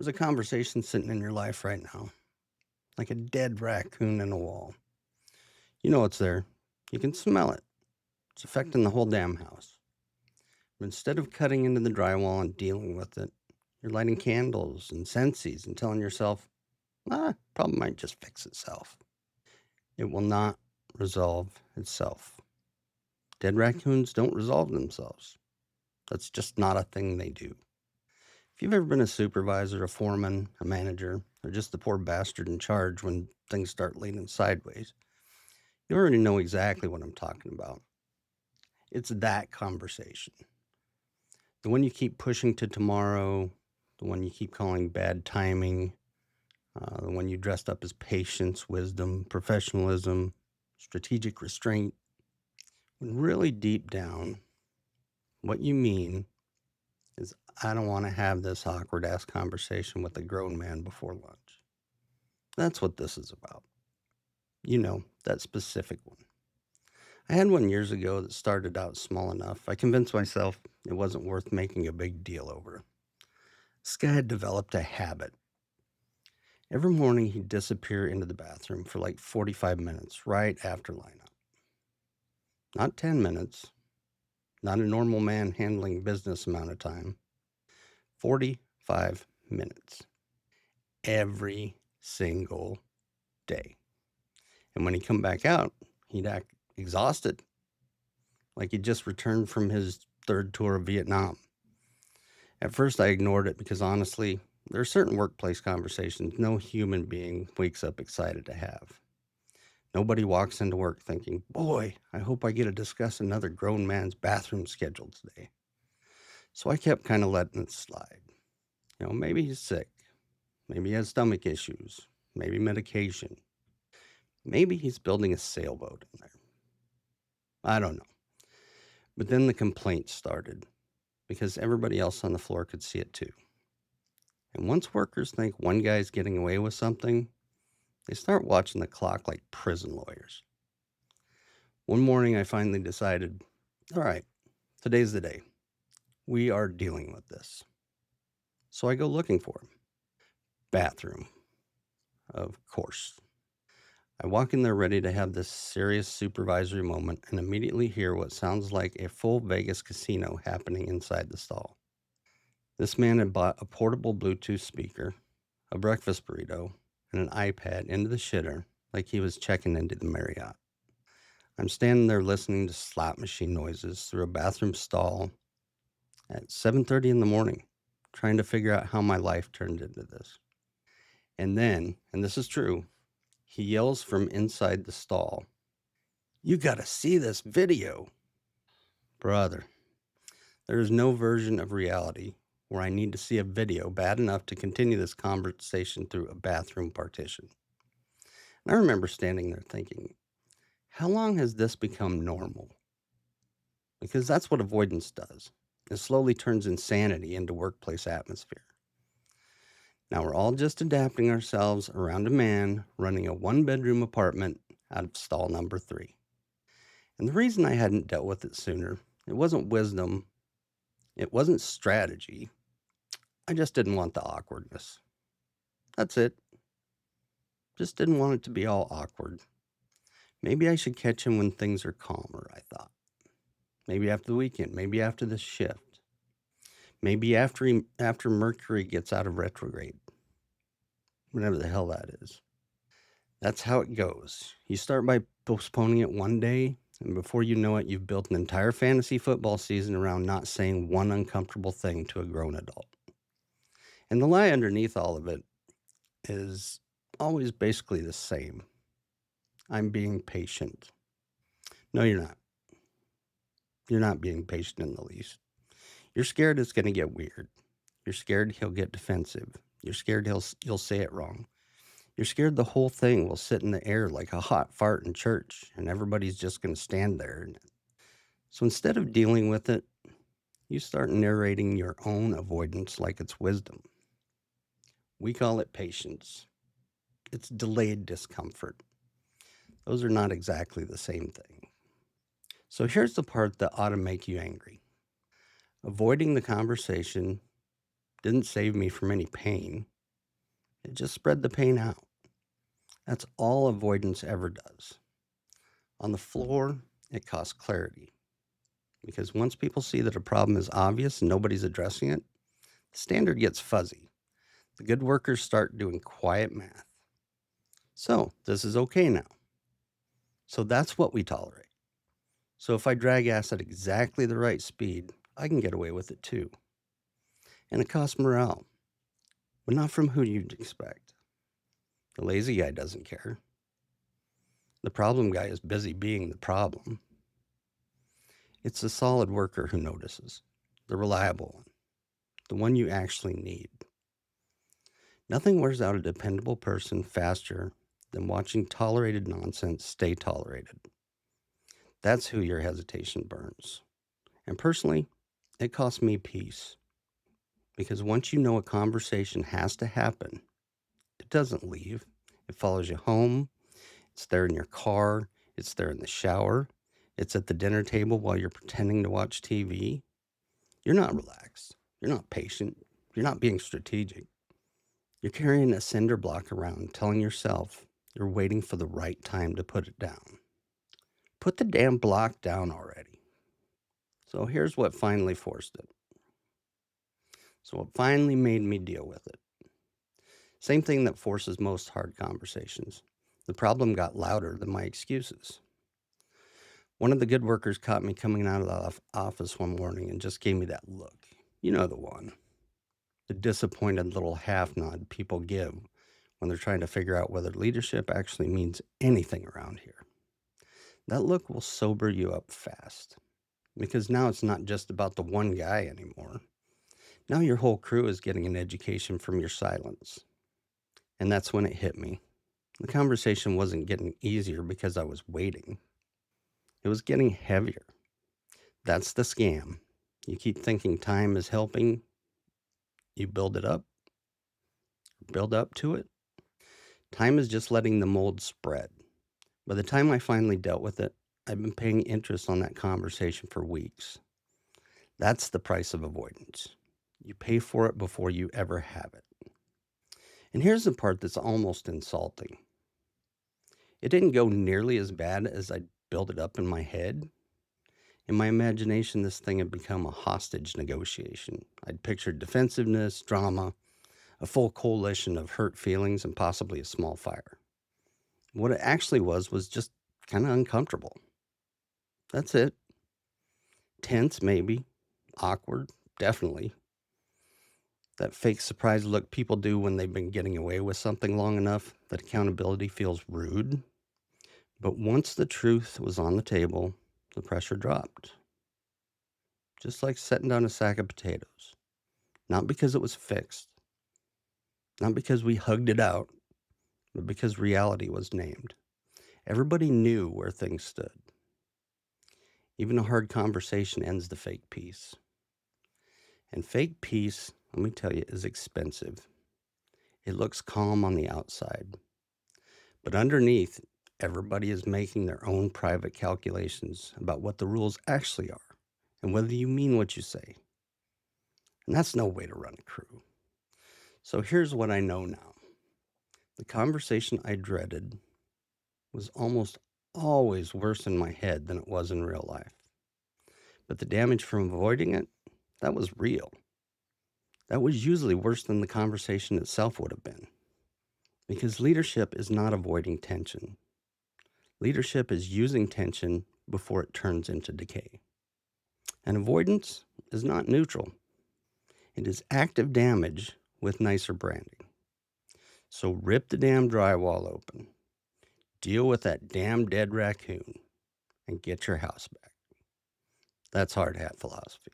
There's a conversation sitting in your life right now, like a dead raccoon in a wall. You know it's there. You can smell it. It's affecting the whole damn house. But instead of cutting into the drywall and dealing with it, you're lighting candles and scentsies and telling yourself, problem might just fix itself. It will not resolve itself. Dead raccoons don't resolve themselves. That's just not a thing they do. If you've ever been a supervisor, a foreman, a manager, or just the poor bastard in charge when things start leaning sideways, you already know exactly what I'm talking about. It's that conversation. The one you keep pushing to tomorrow, the one you keep calling bad timing, the one you dressed up as patience, wisdom, professionalism, strategic restraint. When really deep down, what you mean is, I don't want to have this awkward ass conversation with a grown man before lunch. That's what this is about. You know, that specific one. I had one years ago that started out small enough. I convinced myself it wasn't worth making a big deal over. This guy had developed a habit. Every morning he'd disappear into the bathroom for like 45 minutes right after lineup. Not 10 minutes, not a normal man handling business amount of time. 45 minutes. Every single day. And when he'd come back out, he'd act exhausted, like he'd just returned from his third tour of Vietnam. At first, I ignored it because honestly, there are certain workplace conversations no human being wakes up excited to have. Nobody walks into work thinking, boy, I hope I get to discuss another grown man's bathroom schedule today. So I kept kind of letting it slide. Maybe he's sick. Maybe he has stomach issues. Maybe medication. Maybe he's building a sailboat in there. I don't know. But then the complaints started because everybody else on the floor could see it too. And once workers think one guy's getting away with something, they start watching the clock like prison lawyers. One morning, I finally decided, all right, today's the day. We are dealing with this. So I go looking for him. Bathroom, of course. I walk in there ready to have this serious supervisory moment and immediately hear what sounds like a full Vegas casino happening inside the stall. This man had bought a portable Bluetooth speaker, a breakfast burrito, and an iPad into the shitter like he was checking into the Marriott. I'm standing there listening to slot machine noises through a bathroom stall at 7:30 in the morning, trying to figure out how my life turned into this. And then, and this is true, he yells from inside the stall, "You got to see this video." Brother, there is no version of reality where I need to see a video bad enough to continue this conversation through a bathroom partition. And I remember standing there thinking, how long has this become normal? Because that's what avoidance does. It slowly turns insanity into workplace atmosphere. Now we're all just adapting ourselves around a man running a one-bedroom apartment out of stall number 3. And the reason I hadn't dealt with it sooner, it wasn't wisdom, it wasn't strategy. I just didn't want the awkwardness. That's it. Just didn't want it to be all awkward. Maybe I should catch him when things are calmer, I thought. Maybe after the weekend, maybe after the shift. Maybe after Mercury gets out of retrograde. Whatever the hell that is. That's how it goes. You start by postponing it one day, and before you know it, you've built an entire fantasy football season around not saying one uncomfortable thing to a grown adult. And the lie underneath all of it is always basically the same. I'm being patient. No, you're not. You're not being patient in the least. You're scared it's going to get weird. You're scared he'll get defensive. You're scared you'll say it wrong. You're scared the whole thing will sit in the air like a hot fart in church and everybody's just going to stand there. So instead of dealing with it, you start narrating your own avoidance like it's wisdom. We call it patience. It's delayed discomfort. Those are not exactly the same thing. So here's the part that ought to make you angry. Avoiding the conversation didn't save me from any pain. It just spread the pain out. That's all avoidance ever does. On the floor, it costs clarity. Because once people see that a problem is obvious and nobody's addressing it, the standard gets fuzzy. The good workers start doing quiet math. So, this is okay now. So, that's what we tolerate. So, if I drag ass at exactly the right speed, I can get away with it too. And it costs morale, but not from who you'd expect. The lazy guy doesn't care. The problem guy is busy being the problem. It's the solid worker who notices, the reliable one, the one you actually need. Nothing wears out a dependable person faster than watching tolerated nonsense stay tolerated. That's who your hesitation burns. And personally, it costs me peace. Because once you know a conversation has to happen, it doesn't leave. It follows you home. It's there in your car. It's there in the shower. It's at the dinner table while you're pretending to watch TV. You're not relaxed. You're not patient. You're not being strategic. You're carrying a cinder block around, telling yourself you're waiting for the right time to put it down. Put the damn block down already. So here's what finally forced it. So what finally made me deal with it. Same thing that forces most hard conversations. The problem got louder than my excuses. One of the good workers caught me coming out of the office one morning and just gave me that look. You know the one. The disappointed little half nod people give when they're trying to figure out whether leadership actually means anything around here. That look will sober you up fast. Because now it's not just about the one guy anymore. Now your whole crew is getting an education from your silence. And that's when it hit me. The conversation wasn't getting easier because I was waiting. It was getting heavier. That's the scam. You keep thinking time is helping. You build up to it. Time is just letting the mold spread. By the time I finally dealt with it, I've been paying interest on that conversation for weeks. That's the price of avoidance. You pay for it before you ever have it. And here's the part that's almost insulting. It didn't go nearly as bad as I built it up in my head. In my imagination, this thing had become a hostage negotiation. I'd pictured defensiveness, drama, a full coalition of hurt feelings, and possibly a small fire. What it actually was just kind of uncomfortable. That's it. Tense, maybe. Awkward, definitely. That fake surprise look people do when they've been getting away with something long enough that accountability feels rude. But once the truth was on the table, the pressure dropped. Just like setting down a sack of potatoes. Not because it was fixed. Not because we hugged it out, but because reality was named. Everybody knew where things stood. Even a hard conversation ends the fake peace. And fake peace, let me tell you, is expensive. It looks calm on the outside. But underneath, everybody is making their own private calculations about what the rules actually are and whether you mean what you say. And that's no way to run a crew. So here's what I know now. The conversation I dreaded was almost always worse in my head than it was in real life. But the damage from avoiding it, that was real. That was usually worse than the conversation itself would have been. Because leadership is not avoiding tension. Leadership is using tension before it turns into decay. And avoidance is not neutral. It is active damage with nicer branding. So rip the damn drywall open, deal with that damn dead raccoon, and get your house back. That's hard hat philosophy.